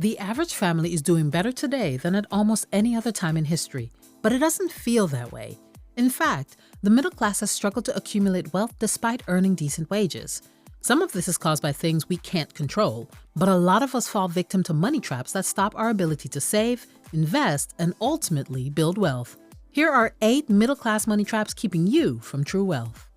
The average family is doing better today than at almost any other time in history, but it doesn't feel that way. In fact, the middle class has struggled to accumulate wealth despite earning decent wages. Some of this is caused by things we can't control, but a lot of us fall victim to money traps that stop our ability to save, invest, and ultimately build wealth. Here are 8 middle-class money traps keeping you from true wealth.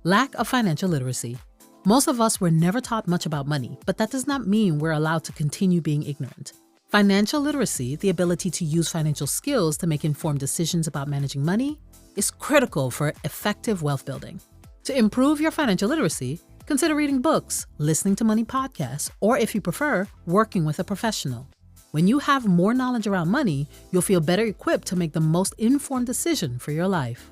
Lack of financial literacy. Most of us were never taught much about money, but that does not mean we're allowed to continue being ignorant. Financial literacy, the ability to use financial skills to make informed decisions about managing money, is critical for effective wealth building. To improve your financial literacy, consider reading books, listening to money podcasts, or if you prefer, working with a professional. When you have more knowledge around money, you'll feel better equipped to make the most informed decision for your life.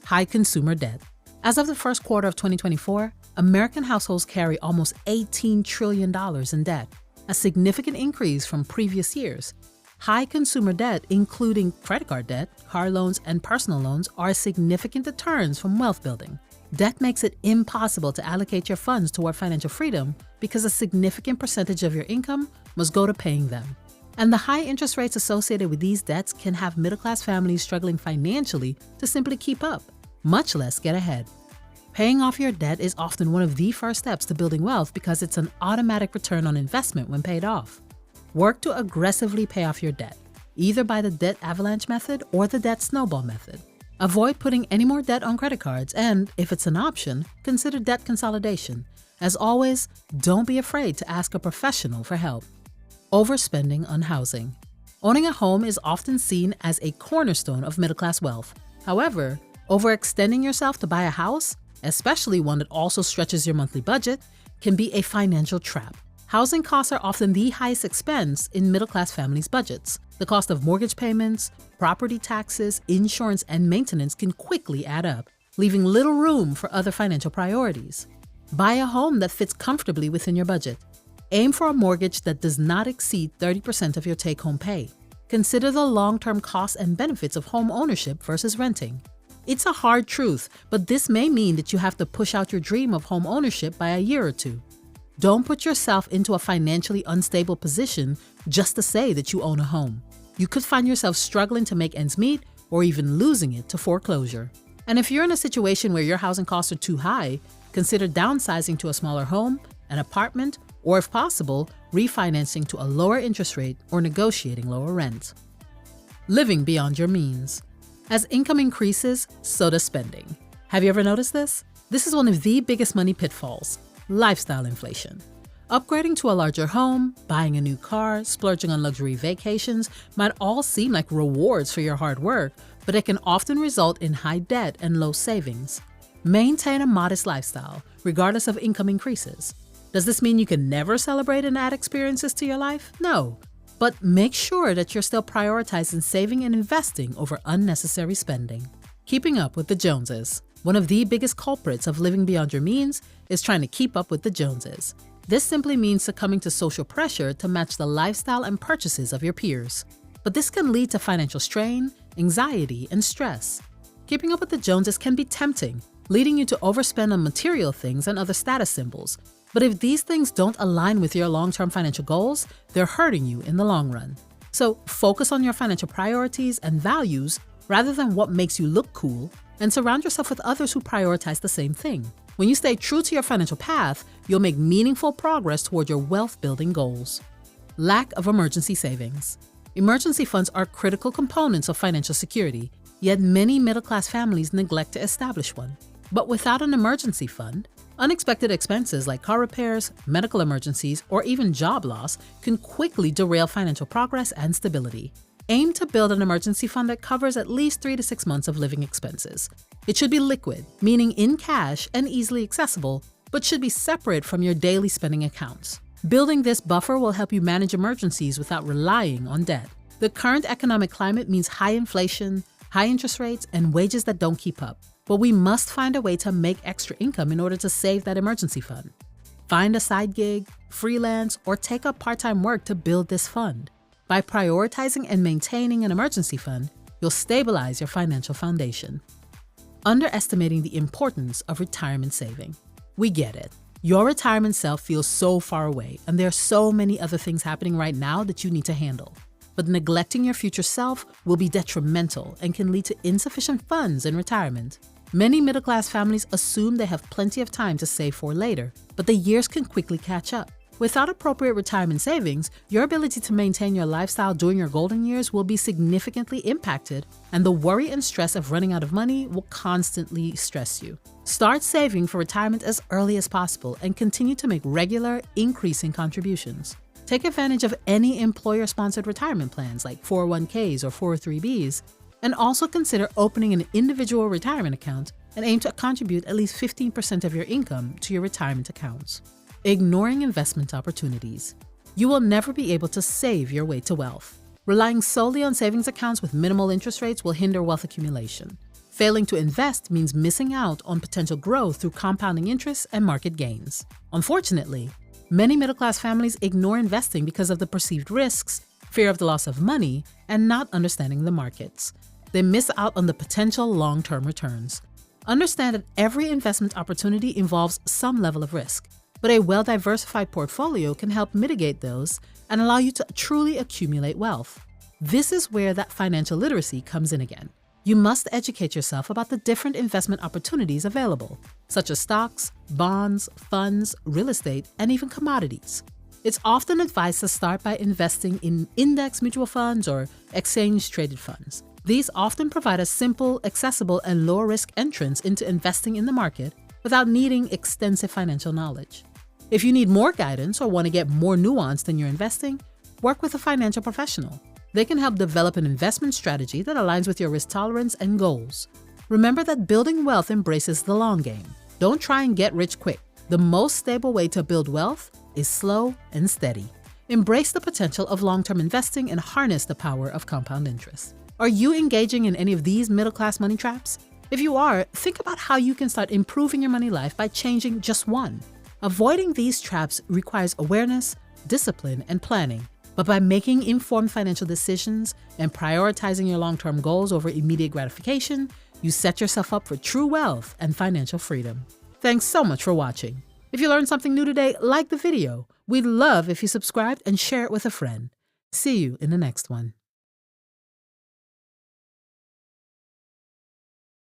High consumer debt. As of the first quarter of 2024, American households carry almost $18 trillion in debt, a significant increase from previous years. High consumer debt, including credit card debt, car loans, and personal loans, are significant deterrents from wealth building. Debt makes it impossible to allocate your funds toward financial freedom because a significant percentage of your income must go to paying them. And the high interest rates associated with these debts can have middle-class families struggling financially to simply keep up, much less get ahead. Paying off your debt is often one of the first steps to building wealth because it's an automatic return on investment when paid off. Work to aggressively pay off your debt, either by the debt avalanche method or the debt snowball method. Avoid putting any more debt on credit cards and, if it's an option, consider debt consolidation. As always, don't be afraid to ask a professional for help. Overspending on housing. Owning a home is often seen as a cornerstone of middle-class wealth. However, overextending yourself to buy a house, especially one that also stretches your monthly budget, can be a financial trap. Housing costs are often the highest expense in middle-class families' budgets. The cost of mortgage payments, property taxes, insurance, and maintenance can quickly add up, leaving little room for other financial priorities. Buy a home that fits comfortably within your budget. Aim for a mortgage that does not exceed 30% of your take-home pay. Consider the long-term costs and benefits of home ownership versus renting. It's a hard truth, but this may mean that you have to push out your dream of home ownership by a year or two. Don't put yourself into a financially unstable position just to say that you own a home. You could find yourself struggling to make ends meet or even losing it to foreclosure. And if you're in a situation where your housing costs are too high, consider downsizing to a smaller home, an apartment, or if possible, refinancing to a lower interest rate or negotiating lower rent. Living beyond your means. As income increases, so does spending. Have you ever noticed this? This is one of the biggest money pitfalls: lifestyle inflation. Upgrading to a larger home, buying a new car, splurging on luxury vacations might all seem like rewards for your hard work, but it can often result in high debt and low savings. Maintain a modest lifestyle, regardless of income increases. Does this mean you can never celebrate and add experiences to your life? No. But make sure that you're still prioritizing saving and investing over unnecessary spending. Keeping up with the Joneses. One of the biggest culprits of living beyond your means is trying to keep up with the Joneses. This simply means succumbing to social pressure to match the lifestyle and purchases of your peers. But this can lead to financial strain, anxiety, and stress. Keeping up with the Joneses can be tempting, leading you to overspend on material things and other status symbols. But if these things don't align with your long-term financial goals, they're hurting you in the long run. So focus on your financial priorities and values rather than what makes you look cool, and surround yourself with others who prioritize the same thing. When you stay true to your financial path, you'll make meaningful progress toward your wealth-building goals. Lack of emergency savings. Emergency funds are critical components of financial security, yet many middle-class families neglect to establish one. But without an emergency fund, unexpected expenses like car repairs, medical emergencies, or even job loss can quickly derail financial progress and stability. Aim to build an emergency fund that covers at least 3 to 6 months of living expenses. It should be liquid, meaning in cash and easily accessible, but should be separate from your daily spending accounts. Building this buffer will help you manage emergencies without relying on debt. The current economic climate means high inflation, high interest rates, and wages that don't keep up. But we must find a way to make extra income in order to save that emergency fund. Find a side gig, freelance, or take up part-time work to build this fund. By prioritizing and maintaining an emergency fund, you'll stabilize your financial foundation. Underestimating the importance of retirement saving. We get it. Your retirement self feels so far away, and there are so many other things happening right now that you need to handle. But neglecting your future self will be detrimental and can lead to insufficient funds in retirement. Many middle-class families assume they have plenty of time to save for later, but the years can quickly catch up. Without appropriate retirement savings, your ability to maintain your lifestyle during your golden years will be significantly impacted, and the worry and stress of running out of money will constantly stress you. Start saving for retirement as early as possible and continue to make regular, increasing contributions. Take advantage of any employer-sponsored retirement plans like 401ks or 403bs, and also consider opening an individual retirement account and aim to contribute at least 15% of your income to your retirement accounts. Ignoring investment opportunities. You will never be able to save your way to wealth. Relying solely on savings accounts with minimal interest rates will hinder wealth accumulation. Failing to invest means missing out on potential growth through compounding interest and market gains. Unfortunately, many middle-class families ignore investing because of the perceived risks, fear of the loss of money, and not understanding the markets. They miss out on the potential long-term returns. Understand that every investment opportunity involves some level of risk, but a well-diversified portfolio can help mitigate those and allow you to truly accumulate wealth. This is where that financial literacy comes in again. You must educate yourself about the different investment opportunities available, such as stocks, bonds, funds, real estate, and even commodities. It's often advised to start by investing in index mutual funds or exchange-traded funds. These often provide a simple, accessible, and low-risk entrance into investing in the market without needing extensive financial knowledge. If you need more guidance or want to get more nuanced in your investing, work with a financial professional. They can help develop an investment strategy that aligns with your risk tolerance and goals. Remember that building wealth embraces the long game. Don't try and get rich quick. The most stable way to build wealth is slow and steady. Embrace the potential of long-term investing and harness the power of compound interest. Are you engaging in any of these middle-class money traps? If you are, think about how you can start improving your money life by changing just one. Avoiding these traps requires awareness, discipline, and planning. But by making informed financial decisions and prioritizing your long-term goals over immediate gratification, you set yourself up for true wealth and financial freedom. Thanks so much for watching. If you learned something new today, like the video. We'd love if you subscribed and share it with a friend. See you in the next one.